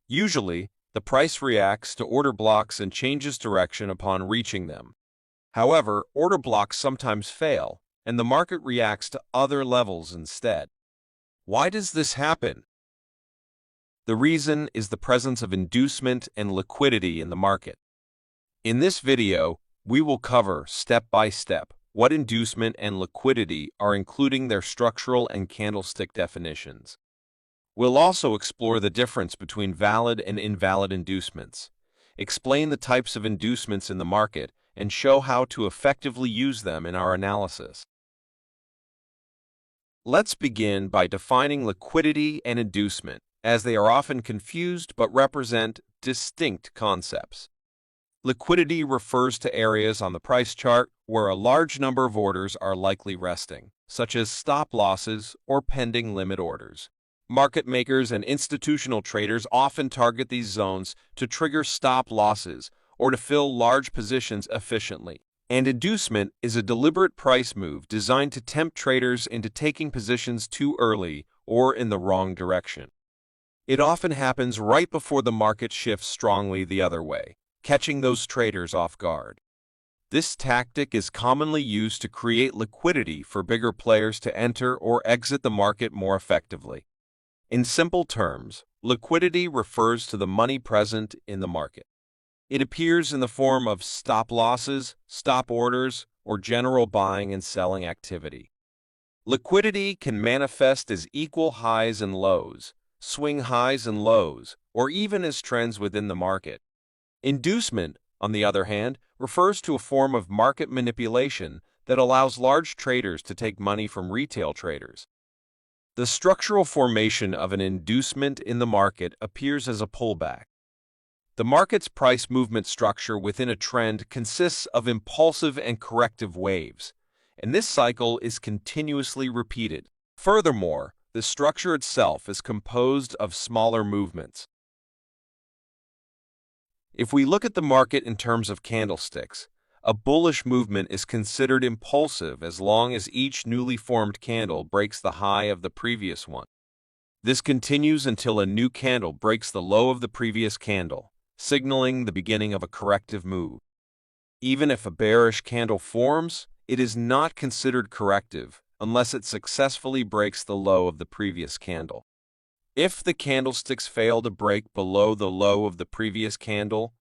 Usually, the price reacts to order blocks and changes direction upon reaching them. However, order blocks sometimes fail, and the market reacts to other levels instead. Why does this happen? The reason is the presence of inducement and liquidity in the market. In this video, we will cover step by step what inducement and liquidity are, including their structural and candlestick definitions. We'll also explore the difference between valid and invalid inducements, explain the types of inducements in the market, and show how to effectively use them in our analysis. Let's begin by defining liquidity and inducement, as they are often confused but represent distinct concepts. Liquidity refers to areas on the price chart where a large number of orders are likely resting, such as stop losses or pending limit orders. Market makers and institutional traders often target these zones to trigger stop losses or to fill large positions efficiently. And inducement is a deliberate price move designed to tempt traders into taking positions too early or in the wrong direction. It often happens right before the market shifts strongly the other way, catching those traders off guard. This tactic is commonly used to create liquidity for bigger players to enter or exit the market more effectively. In simple terms, liquidity refers to the money present in the market. It appears in the form of stop losses, stop orders, or general buying and selling activity. Liquidity can manifest as equal highs and lows, swing highs and lows, or even as trends within the market. Inducement, on the other hand, refers to a form of market manipulation that allows large traders to take money from retail traders. The structural formation of an inducement in the market appears as a pullback. The market's price movement structure within a trend consists of impulsive and corrective waves, and this cycle is continuously repeated. Furthermore, the structure itself is composed of smaller movements. If we look at the market in terms of candlesticks, a bullish movement is considered impulsive as long as each newly formed candle breaks the high of the previous one. This continues until a new candle breaks the low of the previous candle, signaling the beginning of a corrective move. Even if a bearish candle forms, it is not considered corrective unless it successfully breaks the low of the previous candle. If the candlesticks fail to break below the low of the previous candle,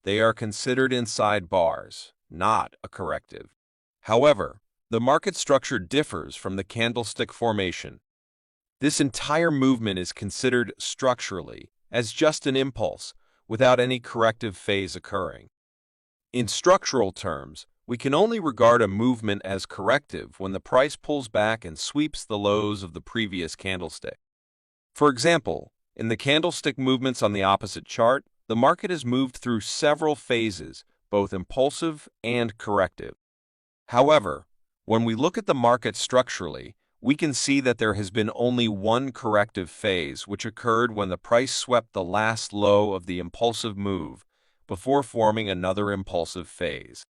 they are considered inside bars, not a corrective. However, the market structure differs from the candlestick formation. This entire movement is considered structurally as just an impulse without any corrective phase occurring. In structural terms, we can only regard a movement as corrective when the price pulls back and sweeps the lows of the previous candlestick. For example, in the candlestick movements on the opposite chart, the market has moved through several phases, both impulsive and corrective. However, when we look at the market structurally, we can see that there has been only one corrective phase, which occurred when the price swept the last low of the impulsive move before forming another impulsive phase.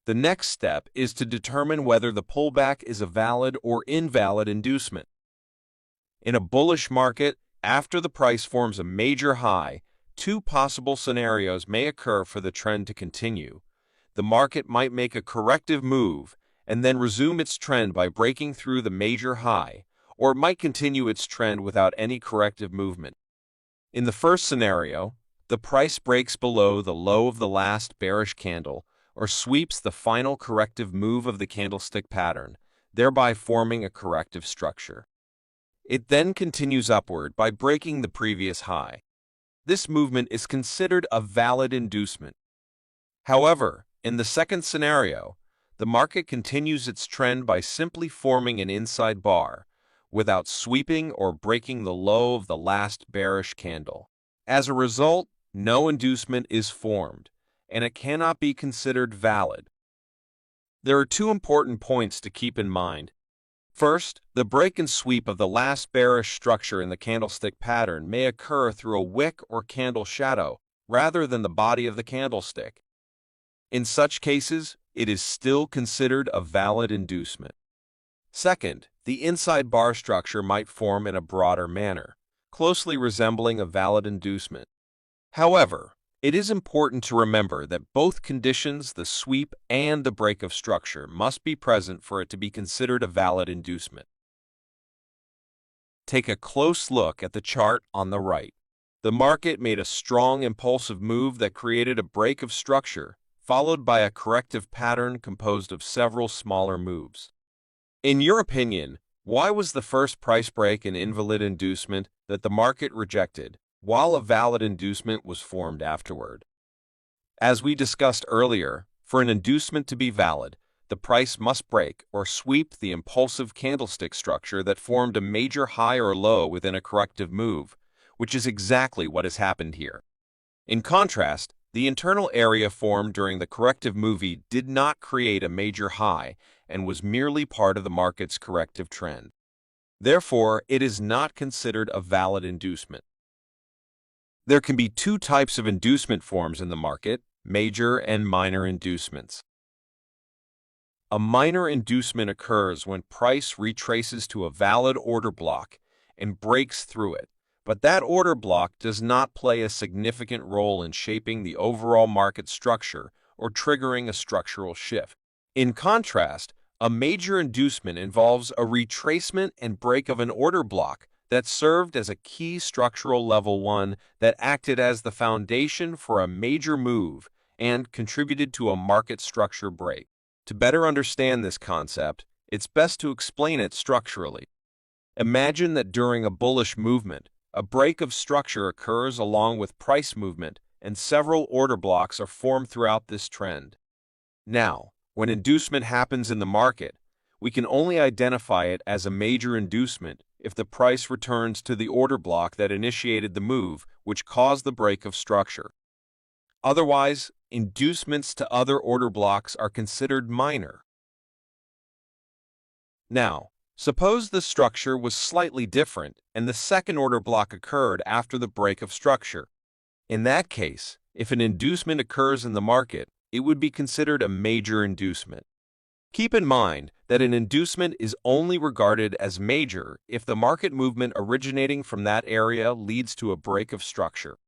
The next step is to determine whether the pullback is a valid or invalid inducement. In a bullish market, after the price forms a major high, two possible scenarios may occur for the trend to continue. The market might make a corrective move and then resume its trend by breaking through the major high, or it might continue its trend without any corrective movement. In the first scenario, the price breaks below the low of the last bearish candle or sweeps the final corrective move of the candlestick pattern, thereby forming a corrective structure. It then continues upward by breaking the previous high. This movement is considered a valid inducement. However, in the second scenario, the market continues its trend by simply forming an inside bar, without sweeping or breaking the low of the last bearish candle. As a result, no inducement is formed, and it cannot be considered valid. There are two important points to keep in mind. First, the break and sweep of the last bearish structure in the candlestick pattern may occur through a wick or candle shadow rather than the body of the candlestick. In such cases, it is still considered a valid inducement. Second, the inside bar structure might form in a broader manner, closely resembling a valid inducement. However, it is important to remember that both conditions, the sweep and the break of structure, must be present for it to be considered a valid inducement. Take a close look at the chart on the right. The market made a strong impulsive move that created a break of structure, followed by a corrective pattern composed of several smaller moves. In your opinion, why was the first price break an invalid inducement that the market rejected, while a valid inducement was formed afterward? As we discussed earlier, for an inducement to be valid, the price must break or sweep the impulsive candlestick structure that formed a major high or low within a corrective move, which is exactly what has happened here. In contrast, the internal area formed during the corrective move did not create a major high and was merely part of the market's corrective trend. Therefore, it is not considered a valid inducement. There can be two types of inducement forms in the market: major and minor inducements. A minor inducement occurs when price retraces to a valid order block and breaks through it, but that order block does not play a significant role in shaping the overall market structure or triggering a structural shift. In contrast, a major inducement involves a retracement and break of an order block that served as a key structural level 1 that acted as the foundation for a major move and contributed to a market structure break. To better understand this concept, it's best to explain it structurally. Imagine that during a bullish movement, a break of structure occurs along with price movement, and several order blocks are formed throughout this trend. Now, when inducement happens in the market, we can only identify it as a major inducement if the price returns to the order block that initiated the move, which caused the break of structure. Otherwise, inducements to other order blocks are considered minor. Now, suppose the structure was slightly different and the second order block occurred after the break of structure. In that case, if an inducement occurs in the market, it would be considered a major inducement. Keep in mind that an inducement is only regarded as major if the market movement originating from that area leads to a break of structure.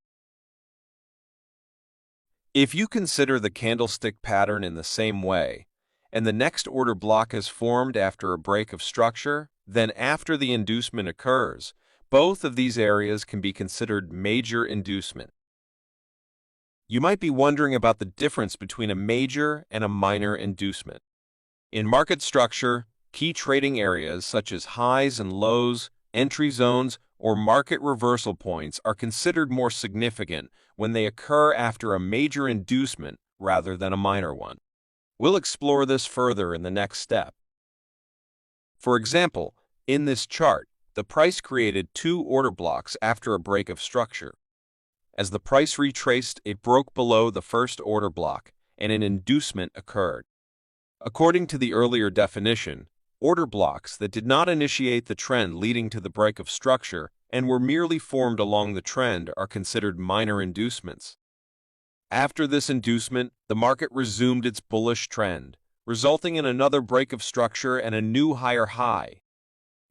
If you consider the candlestick pattern in the same way, and the next order block is formed after a break of structure, then after the inducement occurs, both of these areas can be considered major inducement. You might be wondering about the difference between a major and a minor inducement. In market structure, key trading areas such as highs and lows, entry zones, or market reversal points are considered more significant when they occur after a major inducement rather than a minor one. We'll explore this further in the next step. For example, in this chart, the price created two order blocks after a break of structure. As the price retraced, it broke below the first order block, and an inducement occurred. According to the earlier definition, order blocks that did not initiate the trend leading to the break of structure and were merely formed along the trend are considered minor inducements. After this inducement, the market resumed its bullish trend, resulting in another break of structure and a new higher high.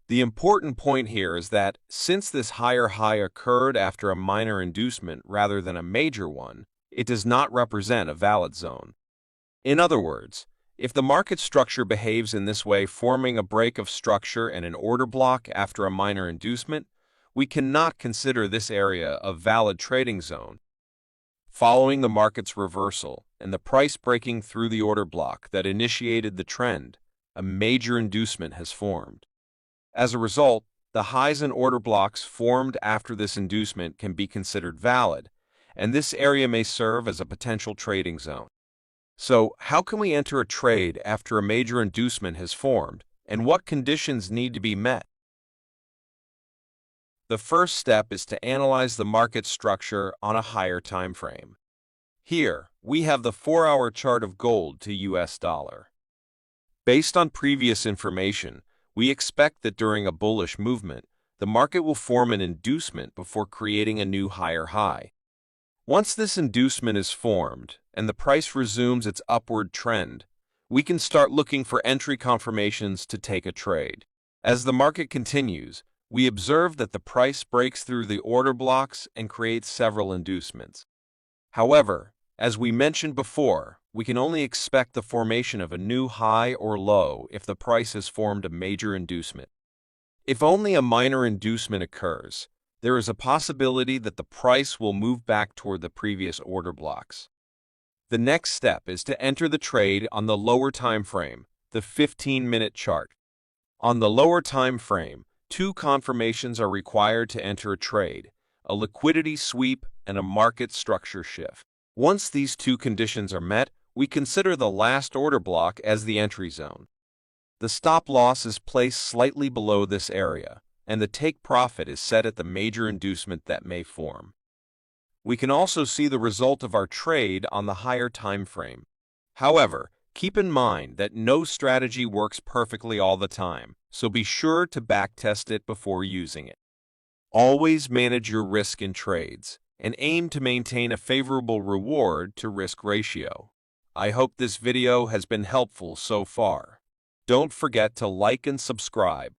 The important point here is that, since this higher high occurred after a minor inducement rather than a major one, it does not represent a valid zone. In other words, if the market structure behaves in this way, forming a break of structure and an order block after a minor inducement, we cannot consider this area a valid trading zone. Following the market's reversal and the price breaking through the order block that initiated the trend, a major inducement has formed. As a result, the highs and order blocks formed after this inducement can be considered valid, and this area may serve as a potential trading zone. So, how can we enter a trade after a major inducement has formed, and what conditions need to be met? The first step is to analyze the market structure on a higher time frame. Here, we have the 4-hour chart of gold to US dollar. Based on previous information, we expect that during a bullish movement, the market will form an inducement before creating a new higher high. Once this inducement is formed and the price resumes its upward trend, we can start looking for entry confirmations to take a trade. As the market continues, we observe that the price breaks through the order blocks and creates several inducements. However, as we mentioned before, we can only expect the formation of a new high or low if the price has formed a major inducement. If only a minor inducement occurs, there is a possibility that the price will move back toward the previous order blocks. The next step is to enter the trade on the lower time frame, the 15-minute chart. On the lower time frame, two confirmations are required to enter a trade: a liquidity sweep and a market structure shift. Once these two conditions are met, we consider the last order block as the entry zone. The stop loss is placed slightly below this area, and the take profit is set at the major inducement that may form. We can also see the result of our trade on the higher time frame. However, keep in mind that no strategy works perfectly all the time, so be sure to backtest it before using it. Always manage your risk in trades and aim to maintain a favorable reward to risk ratio. I hope this video has been helpful so far. Don't forget to like and subscribe.